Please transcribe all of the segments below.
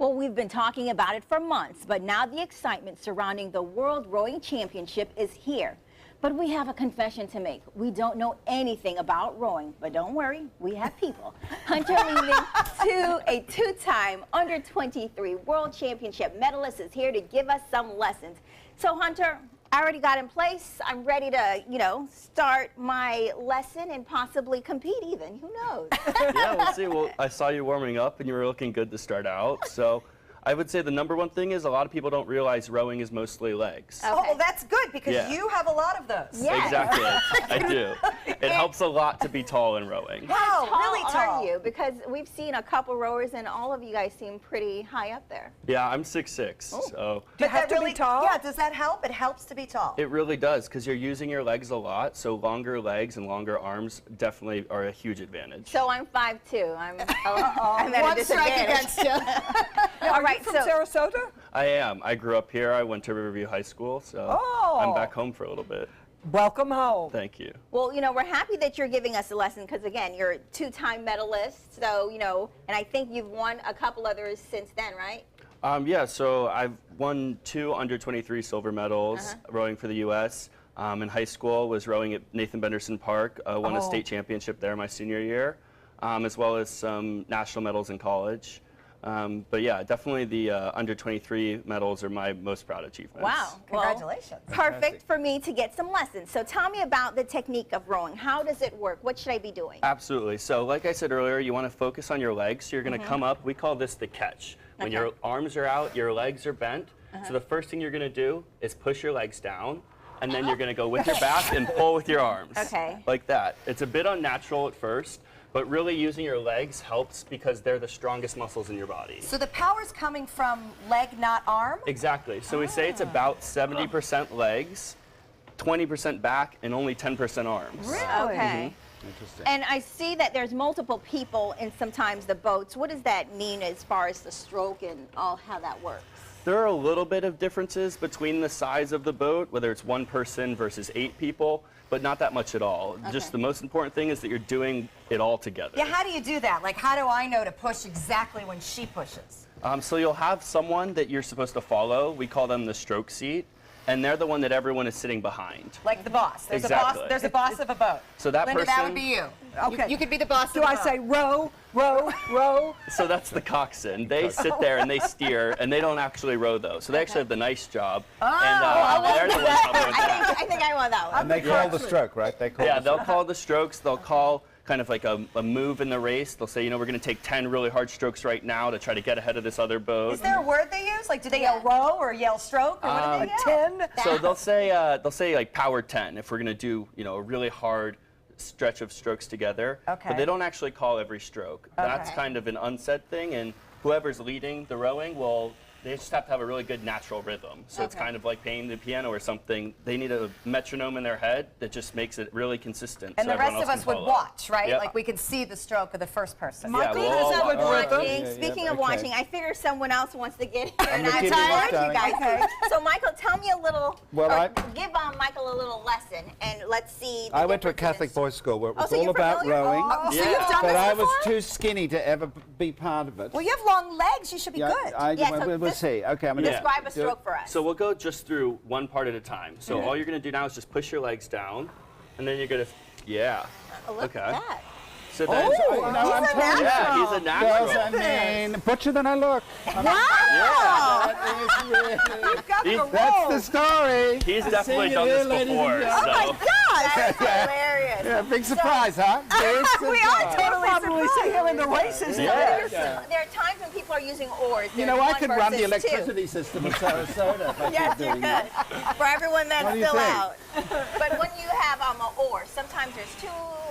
Well, we've been talking about it for months, but now the excitement surrounding the World Rowing Championship is here. But we have a confession to make. We don't know anything about rowing, but don't worry, we have people. Hunter Leaving, a two-time under-23 World Championship medalist, is here to give us some lessons. So, Hunter, I already got in place. I'm ready to, start my lesson and possibly compete even. Who knows? Yeah, we'll see. Well, I saw you warming up and you were looking good to start out. So I would say the #1 thing is a lot of people don't realize rowing is mostly legs. Okay. Oh, well, that's good because Yeah. you have a lot of those. Yes. Exactly. I do. It helps a lot to be tall in rowing. Wow, How tall really tall. are you? Because we've seen a couple rowers and all of you guys seem pretty high up there. Yeah, I'm 6'6", so Do you have to be tall? Yeah, does that help? It helps to be tall. it really does because you're using your legs a lot. So longer legs and longer arms definitely are a huge advantage. So I'm 5'2". I'm at a One strike disadvantage. against you. All right, From so Sarasota? I am. I grew up here. I went to Riverview High School, so I'm back home for a little bit. Welcome home. Thank you. well, we're happy that you're giving us a lesson because again, you're a two-time medalist. So and I think you've won a couple others since then, right? Yeah, so I've won 2 under-23 silver medals rowing for the U.S. In high school, was rowing at Nathan Benderson Park, won a state championship there my senior year, as well as some national medals in college. But yeah, definitely the under-23 medals are my most proud achievements. Wow. Congratulations. Well, perfect for me to get some lessons. So tell me about the technique of rowing. How does it work? What should I be doing? Absolutely. So like I said earlier, you want to focus on your legs. So you're going to come up. We call this the catch. When Okay. your arms are out, your legs are bent. So the first thing you're going to do is push your legs down. And then you're going to go with your back and pull with your arms. Okay. Like that. It's a bit unnatural at first, but really using your legs helps because they're the strongest muscles in your body. So the power's coming from leg, not arm? Exactly. So we say it's about 70% legs, 20% back, and only 10% arms. Okay. Interesting. And I see that there's multiple people in sometimes the boats. What does that mean as far as the stroke and all how that works? There are a little bit of differences between the size of the boat, whether it's 1 person versus 8 people, but not that much at all. Just the most important thing is that you're doing it all together. Yeah, how do you do that? Like, how do I know to push exactly when she pushes? So you'll have someone that you're supposed to follow. We call them the stroke seat, and they're the one that everyone is sitting behind. Like the boss. There's Exactly. a boss of a boat. So that Linda, that person- would be you. Okay. You could be the boss Do of the I boat. say row, row, row? So that's the coxswain. They sit there and they steer, and they don't actually row though. So they actually have the nice job. And they're the ones helping with that. I think I want that one. And they call the stroke, right? They call Yeah, the they'll stroke. call the strokes. They'll call kind of like a move in the race. They'll say, we're going to take 10 really hard strokes right now to try to get ahead of this other boat. Is there a word they use? Like, do they yell row or yell stroke? Or what do they yell? 10? So they'll say like power 10 if we're going to do a really hard stretch of strokes together. Okay. But they don't actually call every stroke. That's Okay. kind of an unsaid thing, and whoever's leading the rowing they just have to have a really good natural rhythm. So it's Okay. kind of like playing the piano or something. They need a metronome in their head that just makes it really consistent. And so the rest everyone of else us can would follow. watch, right? Yeah. Like we could see the stroke of the first person. Michael, we'll does all that watch. would rhythm? Yeah, Speaking of okay. watching, I figure someone else wants to get here, and gonna I keep it want you going. guys. Okay. So, Michael, tell me a little. Well, or give Michael a little lesson, and let's see. The I went to a differences. Catholic boys' school where it was so all you're about familiar? rowing, Oh, So you've done but this I before? was too skinny to ever be part of it. Well, you have long legs. You should be good. Yeah, so we'll see. Okay, I'm gonna Describe a do it. stroke for us. So we'll go just through one part at a time. So all you're going to do now is just push your legs down, and then you're going to, Look okay. at that. So then, I'm telling you. yeah, he's a Girls, natural. I mean, butcher than I look. You've got the That's the roll. story. He's See definitely you done there, this ladies and before. gentlemen. So. That's hilarious. Yeah, big surprise, huh? Big We are surprise. totally Probably see surprised. him in the races. Yeah. There are times when people are using oars. You There's know, I one could run the versus two. electricity system of Sarasota if I Yes, keep you doing that. could. For everyone that's What do you still think? out. But when you have an oar, sometimes there's 2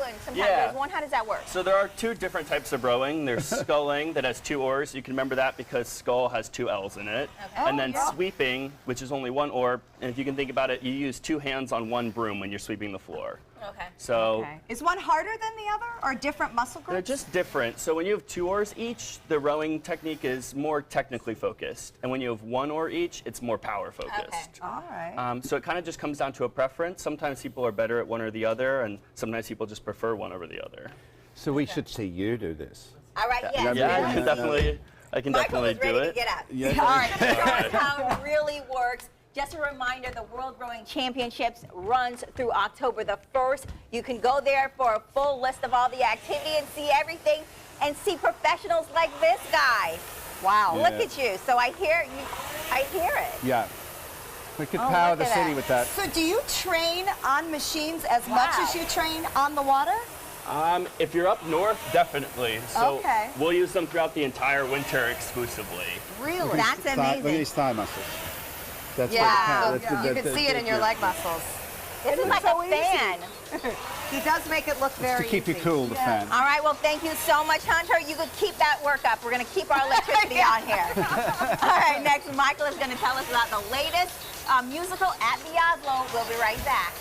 and sometimes Yeah. there's 1. How does that work? So there are 2 different types of rowing. There's sculling that has 2 oars. You can remember that because scull has 2 L's in it. Okay. And then sweeping, which is only 1 oar. And if you can think about it, you use 2 hands on 1 broom when you're sweeping the floor. Okay. So Okay. Is one harder than the other, or different muscle they're groups? just different. So when you have 2 oars each, the rowing technique is more technically focused. And when you have 1 oar each, it's more power focused. All right. So it kind of just comes down to a preference. Sometimes people are better at one or the other, and sometimes people just prefer one over the other. So we should see you do this. All right, yes. Yeah, you can definitely I can Michael definitely is ready do to it. get out. Yes. All right, let's show us how it really works. Just a reminder, the World Rowing Championships runs through October the 1st. You can go there for a full list of all the activity and see everything and see professionals like this guy. Wow, Yeah. look at you. So I hear it. Yeah. We could Oh, power look the at city that. with that. So do you train on machines as much Wow. as you train on the water? If you're up north, definitely. So Okay. we'll use them throughout the entire winter exclusively. Really? That's Look at amazing. these thigh muscles. That's Yeah, what you can see it in your leg muscles. This is like so a fan. He does make it look to very keep you easy. cool, the fan. All right, well, thank you so much, Hunter. You could keep that work up. We're going to keep our electricity on here. All right, next, Michael is going to tell us about the latest musical at the Oslo. We'll be right back.